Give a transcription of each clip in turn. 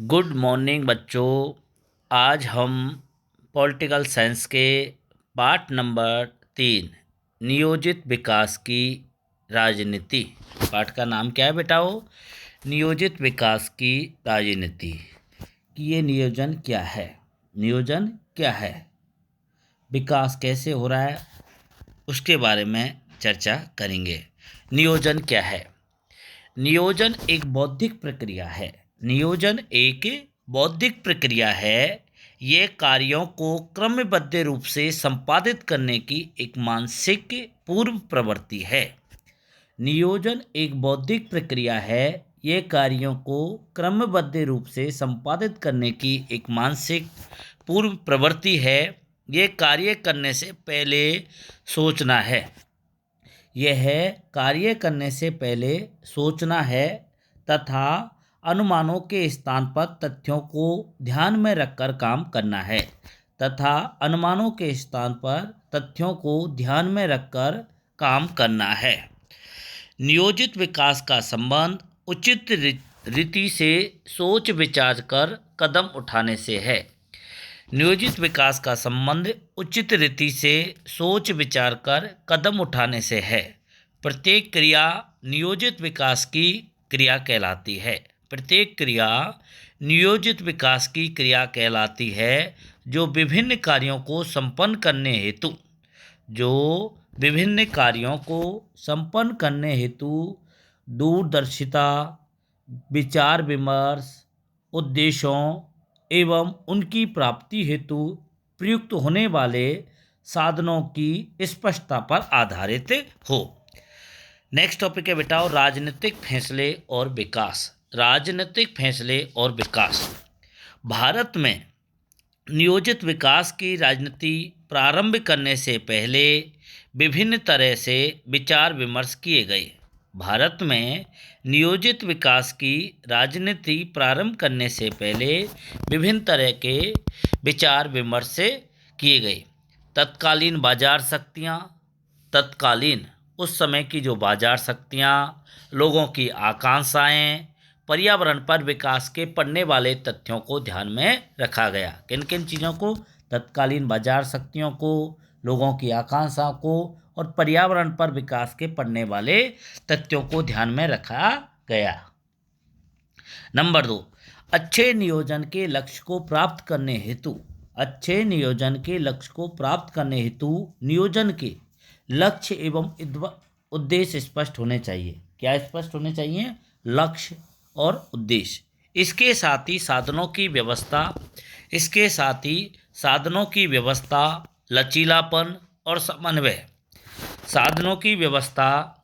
Good morning बच्चों। आज हम पॉलिटिकल साइंस के पाठ नंबर 3 नियोजित विकास की राजनीति। पाठ का नाम क्या है बेटा? वो नियोजित विकास की राजनीति कि ये नियोजन क्या है, नियोजन क्या है, विकास कैसे हो रहा है, उसके बारे में चर्चा करेंगे। नियोजन क्या है? नियोजन एक बौद्धिक प्रक्रिया है। नियोजन एक बौद्धिक प्रक्रिया है। ये कार्यों को क्रमबद्ध रूप से संपादित करने की एक मानसिक पूर्व प्रवृत्ति है। नियोजन एक बौद्धिक प्रक्रिया है। ये कार्यों को क्रमबद्ध रूप से संपादित करने की एक मानसिक पूर्व प्रवृत्ति है। ये कार्य करने से पहले सोचना है। यह कार्य करने से पहले सोचना है तथा अनुमानों के स्थान पर तथ्यों को ध्यान में रखकर काम करना है तथा अनुमानों के स्थान पर तथ्यों को ध्यान में रखकर काम करना है। नियोजित विकास का संबंध उचित रीति से सोच विचार कर कदम उठाने से है। नियोजित विकास का संबंध उचित रीति से सोच विचार कर कदम उठाने से है। प्रत्येक क्रिया नियोजित विकास की क्रिया कहलाती है। प्रत्येक क्रिया नियोजित विकास की क्रिया कहलाती है जो विभिन्न कार्यों को संपन्न करने हेतु दूरदर्शिता, विचार विमर्श, उद्देश्यों एवं उनकी प्राप्ति हेतु प्रयुक्त होने वाले साधनों की स्पष्टता पर आधारित हो। नेक्स्ट टॉपिक है बेटा राजनीतिक फैसले और विकास। राजनीतिक फैसले और विकास। भारत में नियोजित विकास की राजनीति प्रारंभ करने से पहले विभिन्न तरह से विचार विमर्श किए गए। भारत में नियोजित विकास की राजनीति प्रारंभ करने से पहले विभिन्न तरह के विचार विमर्श किए गए। तत्कालीन उस समय की जो बाजार शक्तियाँ, लोगों की आकांक्षाएं, पर्यावरण पर विकास के पड़ने वाले तथ्यों को ध्यान में रखा गया। किन किन चीज़ों को? तत्कालीन बाजार शक्तियों को, लोगों की आकांक्षाओं को और पर्यावरण पर विकास के पड़ने वाले तथ्यों को ध्यान में रखा गया। नंबर 2, अच्छे नियोजन के लक्ष्य को प्राप्त करने हेतु नियोजन के लक्ष्य एवं उद्देश्य स्पष्ट होने चाहिए। क्या स्पष्ट होने चाहिए? लक्ष्य और उद्देश्य। इसके साथ ही साधनों की व्यवस्था, लचीलापन और समन्वय। साधनों की व्यवस्था,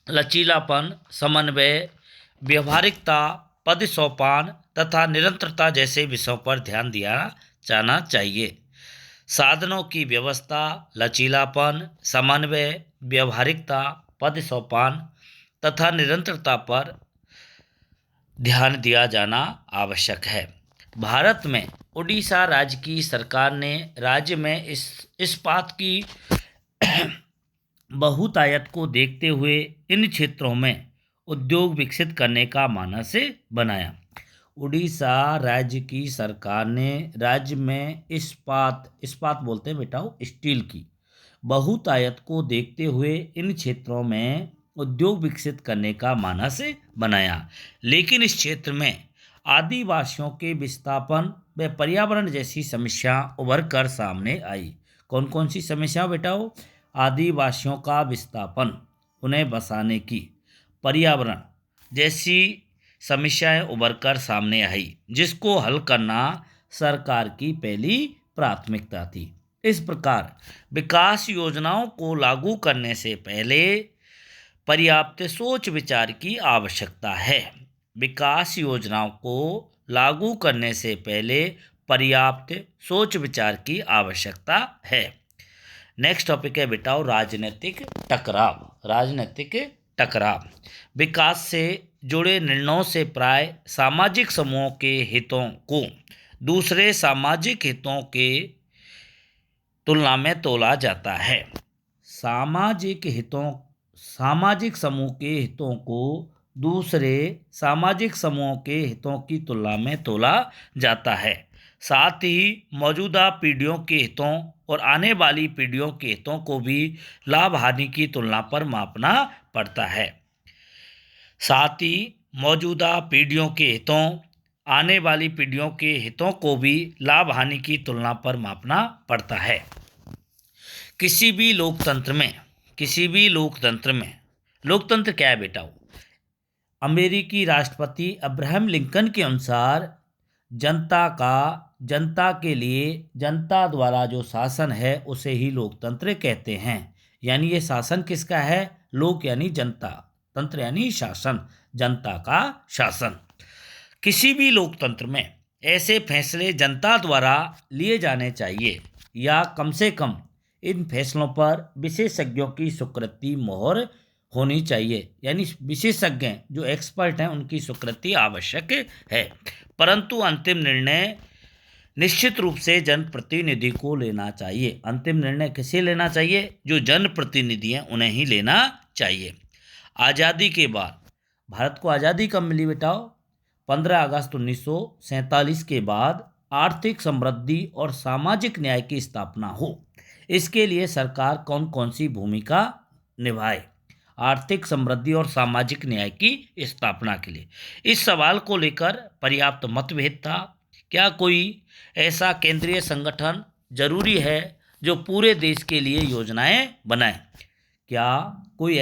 लचीलापन, समन्वय, व्यवहारिकता, पद सोपान तथा निरंतरता जैसे विषयों पर ध्यान दिया जाना चाहिए। साधनों की व्यवस्था, लचीलापन, समन्वय, व्यवहारिकता, पद सोपान तथा निरंतरता पर ध्यान दिया जाना आवश्यक है। भारत में उड़ीसा राज्य की सरकार ने राज्य में इस्पात की बहुतायत को देखते हुए इन क्षेत्रों में उद्योग विकसित करने का मानस बनाया। उड़ीसा राज्य की सरकार ने राज्य में इस्पात बोलते हैं बेटा स्टील की बहुतायत को देखते हुए इन क्षेत्रों में उद्योग विकसित करने का मानस बनाया। लेकिन इस क्षेत्र में आदिवासियों के विस्थापन व पर्यावरण जैसी समस्या उभर कर सामने आई। कौन कौन सी समस्या बेटा? आदिवासियों का विस्थापन, उन्हें बसाने की, पर्यावरण जैसी समस्याएं उभर कर सामने आई, जिसको हल करना सरकार की पहली प्राथमिकता थी। इस प्रकार विकास योजनाओं को लागू करने से पहले पर्याप्त सोच विचार की आवश्यकता है। विकास योजनाओं को लागू करने से पहले पर्याप्त सोच विचार की आवश्यकता है। नेक्स्ट टॉपिक है बेटा राजनीतिक टकराव। विकास से जुड़े निर्णयों से प्राय सामाजिक समूहों के हितों को दूसरे सामाजिक हितों के तुलना में तोला जाता है। सामाजिक समूह के हितों को दूसरे सामाजिक समूहों के हितों की तुलना में तोला जाता है। साथ ही मौजूदा पीढ़ियों के हितों और आने वाली पीढ़ियों के हितों को भी लाभ हानि की तुलना पर मापना पड़ता है। साथ ही मौजूदा पीढ़ियों के हितों, आने वाली पीढ़ियों के हितों को भी लाभ हानि की तुलना पर मापना पड़ता है। किसी भी लोकतंत्र में लोकतंत्र क्या है बेटा? अमेरिकी राष्ट्रपति अब्राहम लिंकन के अनुसार जनता के लिए जनता द्वारा जो शासन है उसे ही लोकतंत्र कहते हैं। यानी ये शासन किसका है? लोक यानी जनता, तंत्र यानी शासन, जनता का शासन। किसी भी लोकतंत्र में ऐसे फैसले जनता द्वारा लिए जाने चाहिए या कम से कम इन फैसलों पर विशेषज्ञों की स्वीकृति मोहर होनी चाहिए। यानी विशेषज्ञ जो एक्सपर्ट हैं उनकी स्वीकृति आवश्यक है। परंतु अंतिम निर्णय निश्चित रूप से जनप्रतिनिधि को लेना चाहिए। अंतिम निर्णय किसे लेना चाहिए? जो जनप्रतिनिधि हैं उन्हें ही लेना चाहिए। आज़ादी के बाद भारत को आज़ादी कब मिली बेटाओ? 15 अगस्त 1947 के बाद आर्थिक समृद्धि और सामाजिक न्याय की स्थापना हो। इसके लिए सरकार कौन कौन सी भूमिका निभाए? आर्थिक समृद्धि और सामाजिक न्याय की स्थापना के लिए इस सवाल को लेकर पर्याप्त मतभेद था। क्या कोई ऐसा केंद्रीय संगठन जरूरी है जो पूरे देश के लिए योजनाएं बनाए? क्या कोई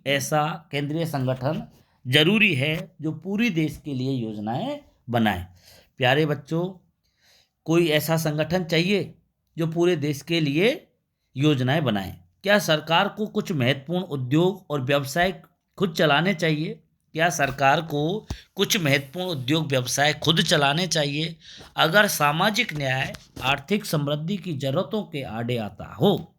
ऐसा केंद्रीय संगठन जरूरी है जो पूरी देश के लिए योजनाएं बनाए? प्यारे बच्चों, कोई ऐसा संगठन चाहिए जो पूरे देश के लिए योजनाएं बनाए। क्या सरकार को कुछ महत्वपूर्ण उद्योग और व्यवसाय खुद चलाने चाहिए? क्या सरकार को कुछ महत्वपूर्ण उद्योग व्यवसाय खुद चलाने चाहिए? अगर सामाजिक न्याय आर्थिक समृद्धि की जरूरतों के आड़े आता हो,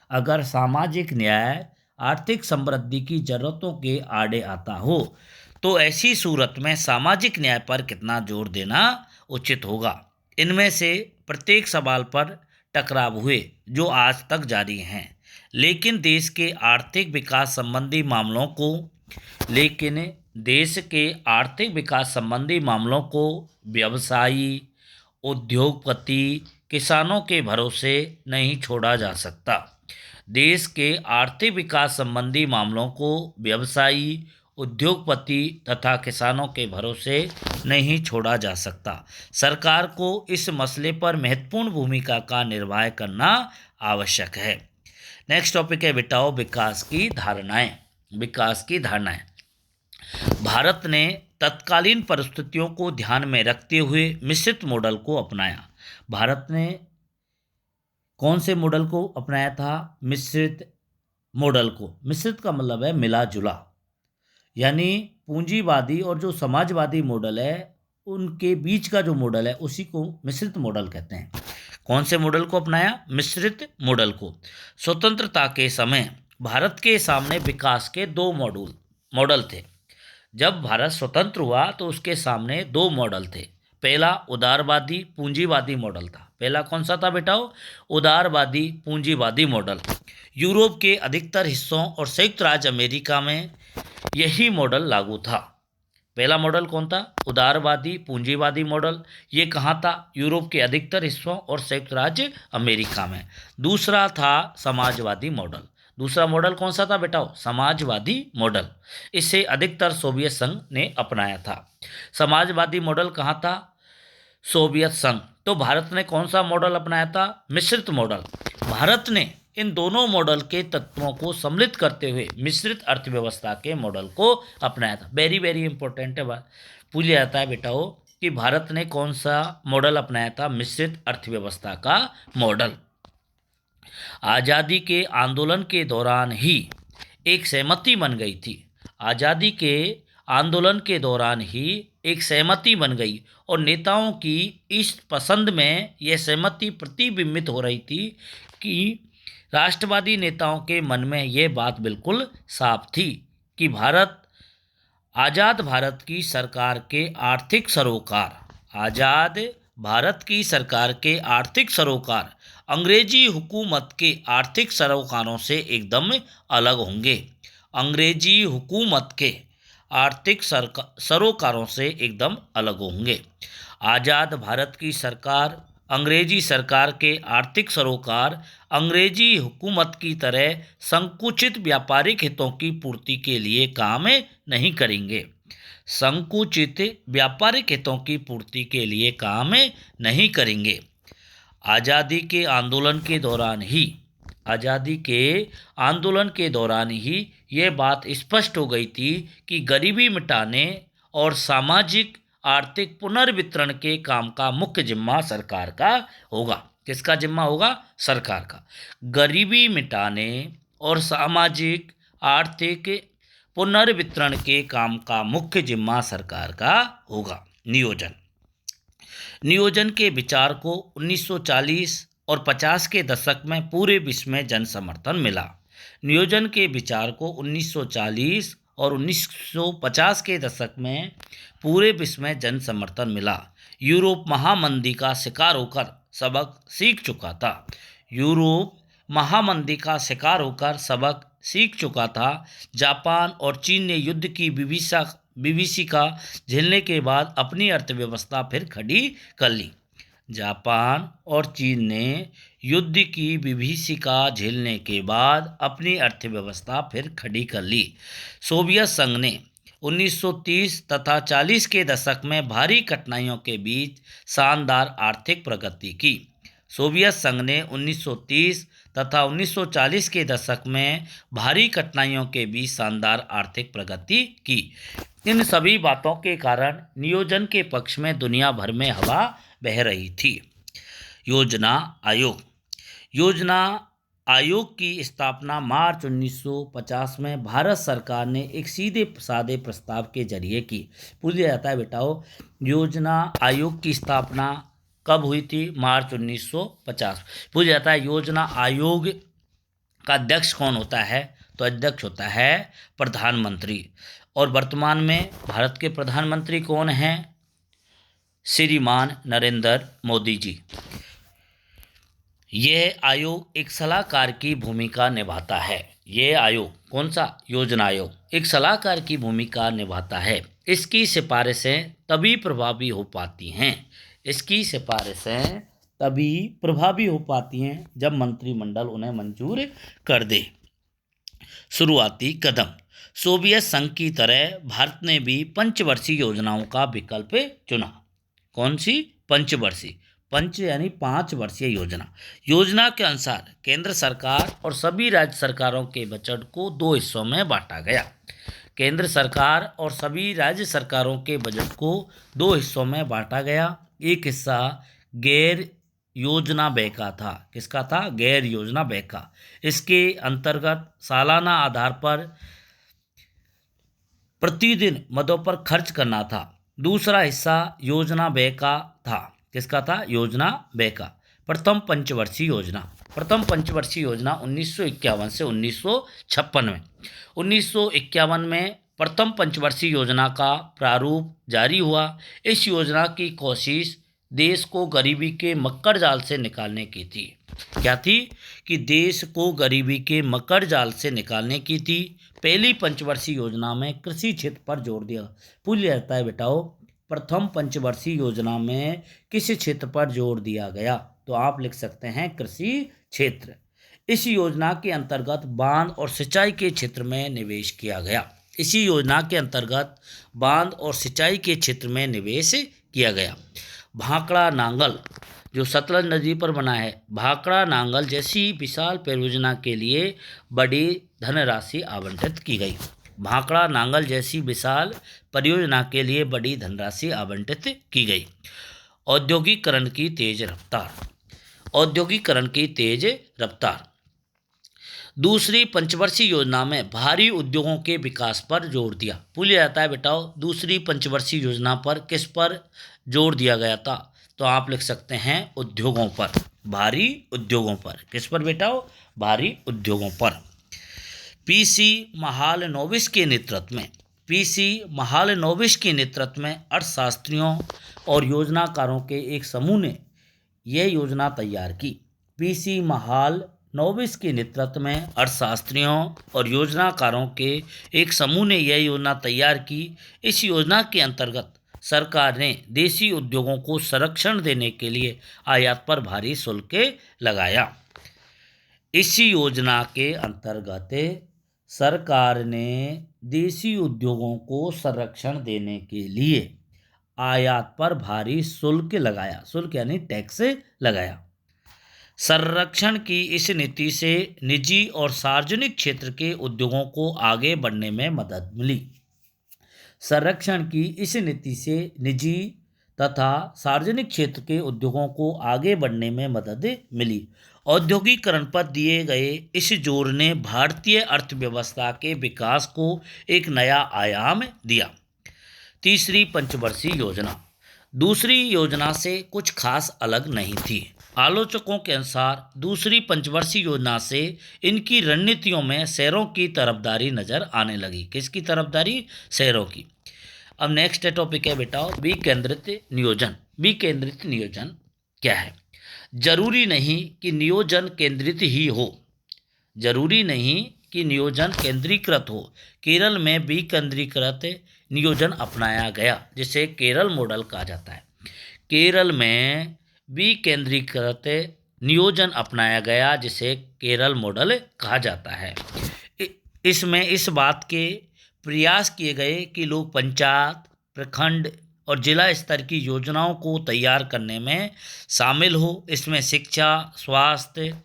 अगर सामाजिक न्याय आर्थिक समृद्धि की जरूरतों के आड़े आता हो तो ऐसी सूरत में सामाजिक न्याय पर कितना जोर देना उचित होगा? इनमें से प्रत्येक सवाल पर टकराव हुए जो आज तक जारी हैं। लेकिन देश के आर्थिक विकास संबंधी मामलों को व्यवसायी, उद्योगपति, किसानों के भरोसे नहीं छोड़ा जा सकता। देश के आर्थिक विकास संबंधी मामलों को व्यवसायी, उद्योगपति तथा किसानों के भरोसे नहीं छोड़ा जा सकता। सरकार को इस मसले पर महत्वपूर्ण भूमिका का निर्वाह करना आवश्यक है। नेक्स्ट टॉपिक है बेटाओ विकास की धारणाएं। भारत ने तत्कालीन परिस्थितियों को ध्यान में रखते हुए मिश्रित मॉडल को अपनाया। भारत ने कौन से मॉडल को अपनाया था? मिश्रित मॉडल को। मिश्रित का मतलब है मिला जुला, यानी पूंजीवादी और जो समाजवादी मॉडल है उनके बीच का जो मॉडल है उसी को मिश्रित मॉडल कहते हैं। कौन से मॉडल को अपनाया? मिश्रित मॉडल को। स्वतंत्रता के समय भारत के सामने विकास के दो मॉडल थे। जब भारत स्वतंत्र हुआ तो उसके सामने दो मॉडल थे। पहला उदारवादी पूंजीवादी मॉडल था। पहला कौन सा था बेटाओ? उदारवादी पूंजीवादी मॉडल। यूरोप के अधिकतर हिस्सों और संयुक्त राज्य अमेरिका में यही मॉडल लागू था। पहला मॉडल कौन था? उदारवादी पूंजीवादी मॉडल। ये कहाँ था? यूरोप के अधिकतर हिस्सों और संयुक्त राज्य अमेरिका में। दूसरा था समाजवादी मॉडल। दूसरा मॉडल कौन सा था बेटाओ? समाजवादी मॉडल। इसे अधिकतर सोवियत संघ ने अपनाया था। समाजवादी मॉडल कहाँ था? सोवियत संघ। तो भारत ने कौन सा मॉडल अपनाया था? मिश्रित मॉडल। भारत ने इन दोनों मॉडल के तत्वों को सम्मिलित करते हुए मिश्रित अर्थव्यवस्था के मॉडल को अपनाया था। वेरी वेरी इंपॉर्टेंट है, पूछ लिया जाता है बेटाओ कि भारत ने कौन सा मॉडल अपनाया था? मिश्रित अर्थव्यवस्था का मॉडल। आज़ादी के आंदोलन के दौरान ही एक सहमति बन गई थी। आज़ादी के आंदोलन के दौरान ही एक सहमति बन गई और नेताओं की इस पसंद में यह सहमति प्रतिबिंबित हो रही थी कि राष्ट्रवादी नेताओं के मन में यह बात बिल्कुल साफ थी कि आज़ाद भारत की सरकार के आर्थिक सरोकार अंग्रेजी हुकूमत के आर्थिक सरोकारों से एकदम अलग होंगे। अंग्रेजी हुकूमत के आर्थिक सरोकारों से एकदम अलग होंगे। आज़ाद भारत की सरकार अंग्रेजी सरकार के आर्थिक सरोकार अंग्रेजी हुकूमत की तरह संकुचित व्यापारिक हितों की पूर्ति के लिए काम नहीं करेंगे। संकुचित व्यापारिक हितों की पूर्ति के लिए काम नहीं करेंगे। आज़ादी के आंदोलन के दौरान ही ये बात स्पष्ट हो गई थी कि गरीबी मिटाने और सामाजिक आर्थिक पुनर्वितरण के काम का मुख्य जिम्मा सरकार का होगा। किसका जिम्मा होगा? सरकार का। गरीबी मिटाने और सामाजिक आर्थिक पुनर्वितरण के काम का मुख्य जिम्मा सरकार का होगा। नियोजन के विचार को 1940 और 50 के दशक में पूरे विश्व में जन समर्थन मिला। नियोजन के विचार को 1940 और 1950 के दशक में पूरे विश्व में जन समर्थन मिला। यूरोप महामंदी का शिकार होकर सबक सीख चुका था। जापान और चीन ने युद्ध की विभीषिका झेलने के बाद अपनी अर्थव्यवस्था फिर खड़ी कर ली। जापान और चीन ने युद्ध की विभीषिका झेलने के बाद अपनी अर्थव्यवस्था फिर खड़ी कर ली। सोवियत संघ ने 1930 तथा 40 के दशक में भारी कठिनाइयों के बीच शानदार आर्थिक प्रगति की। सोवियत संघ ने 1930 तथा 1940 के दशक में भारी कठिनाइयों के बीच शानदार आर्थिक प्रगति की। इन सभी बातों के कारण नियोजन के पक्ष में दुनिया भर में हवा बह रही थी। योजना आयोग की स्थापना मार्च 1950 में भारत सरकार ने एक सीधे साधे प्रस्ताव के जरिए की। पूछा जाता है बेटाओ, योजना आयोग की स्थापना कब हुई थी? मार्च 1950। पूछा जाता है योजना आयोग का अध्यक्ष कौन होता है? तो अध्यक्ष होता है प्रधानमंत्री। और वर्तमान में भारत के प्रधानमंत्री कौन हैं? श्रीमान नरेंद्र मोदी जी। यह आयोग एक सलाहकार की भूमिका निभाता है। यह आयोग कौन सा? योजना आयोग एक सलाहकार की भूमिका निभाता है। इसकी सिफारिशें तभी प्रभावी हो पाती हैं जब मंत्रिमंडल उन्हें मंजूर कर दे। शुरुआती कदम। सोवियत संघ की तरह भारत ने भी पंचवर्षीय योजनाओं का विकल्प चुना। कौन सी? पंचवर्षीय। पंच यानी 5 वर्षीय योजना के अनुसार केंद्र सरकार और सभी राज्य सरकारों के बजट को 2 हिस्सों में बांटा गया। केंद्र सरकार और सभी राज्य सरकारों के बजट को 2 हिस्सों में बांटा गया। एक हिस्सा गैर योजना व्यय का था। किसका था? गैर योजना व्यय का। इसके अंतर्गत सालाना आधार पर प्रतिदिन मदों पर खर्च करना था। दूसरा हिस्सा योजना व्यय का था। किसका था? योजना व्यय का। प्रथम पंचवर्षीय योजना 1951 से 1956 में। 1951 में प्रथम पंचवर्षीय योजना का प्रारूप जारी हुआ। इस योजना की कोशिश देश को गरीबी के मक्कड़ जाल से निकालने की थी। क्या थी? कि देश को गरीबी के मक्कड़ जाल से निकालने की थी। पहली पंचवर्षीय योजना में कृषि क्षेत्र पर जोर दिया। पूछ जाता है बेटाओ, प्रथम पंचवर्षीय योजना में किस क्षेत्र पर जोर दिया गया? तो आप लिख सकते हैं कृषि क्षेत्र। इस योजना के अंतर्गत बांध और सिंचाई के क्षेत्र में निवेश किया गया। इसी योजना के अंतर्गत बांध और सिंचाई के क्षेत्र में निवेश किया गया। भाखड़ा नांगल जो सतलज नदी पर बना है, भाखड़ा नांगल जैसी विशाल परियोजना के लिए बड़ी धनराशि आवंटित की गई। भाखड़ा नांगल जैसी विशाल परियोजना के लिए बड़ी धनराशि आवंटित की गई। औद्योगिकरण की तेज रफ्तार। दूसरी पंचवर्षीय योजना में भारी उद्योगों के विकास पर जोर दिया। पूछा जाता है बेटाओ, दूसरी पंचवर्षीय योजना पर किस पर जोर दिया गया था? तो आप लिख सकते हैं उद्योगों पर, भारी उद्योगों पर। किस पर बेटाओ? भारी उद्योगों पर। पीसी महालनोबिस के नेतृत्व में अर्थशास्त्रियों और योजनाकारों के एक समूह ने यह योजना तैयार की। पीसी नोबिस के नेतृत्व में अर्थशास्त्रियों और योजनाकारों के एक समूह ने यह योजना तैयार की। इस योजना के अंतर्गत सरकार ने देसी उद्योगों को संरक्षण देने के लिए आयात पर भारी शुल्क लगाया। इसी योजना के अंतर्गत सरकार ने देसी उद्योगों को संरक्षण देने के लिए आयात पर भारी शुल्क लगाया। शुल्क यानी टैक्स लगाया। संरक्षण की इस नीति से निजी और सार्वजनिक क्षेत्र के उद्योगों को आगे बढ़ने में मदद मिली। संरक्षण की इस नीति से निजी तथा सार्वजनिक क्षेत्र के उद्योगों को आगे बढ़ने में मदद मिली। औद्योगिकरण पर दिए गए इस जोर ने भारतीय अर्थव्यवस्था के विकास को एक नया आयाम दिया। तीसरी पंचवर्षीय योजना दूसरी योजना से कुछ खास अलग नहीं थी। आलोचकों के अनुसार दूसरी पंचवर्षीय योजना से इनकी रणनीतियों में शहरों की तरफदारी नजर आने लगी। किसकी तरफदारी? शहरों की। अब नेक्स्ट टॉपिक है बेटा विकेंद्रित नियोजन। विकेंद्रित नियोजन क्या है? जरूरी नहीं कि नियोजन केंद्रित ही हो। जरूरी नहीं कि नियोजन केंद्रीकृत हो। केरल में विकेंद्रीकृत नियोजन अपनाया गया, जिसे केरल मॉडल कहा जाता है। केरल में विकेंद्रीकृत नियोजन अपनाया गया, जिसे केरल मॉडल कहा जाता है। इसमें इस बात के प्रयास किए गए कि लोग पंचायत, प्रखंड और जिला स्तर की योजनाओं को तैयार करने में शामिल हो। इसमें शिक्षा, स्वास्थ्य,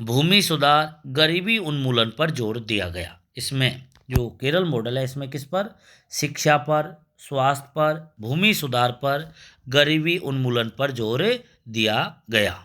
भूमि सुधार, गरीबी उन्मूलन पर जोर दिया गया। इसमें जो केरल मॉडल है, इसमें किस पर? शिक्षा पर, स्वास्थ्य पर, भूमि सुधार पर, गरीबी उन्मूलन पर जोर दिया गया।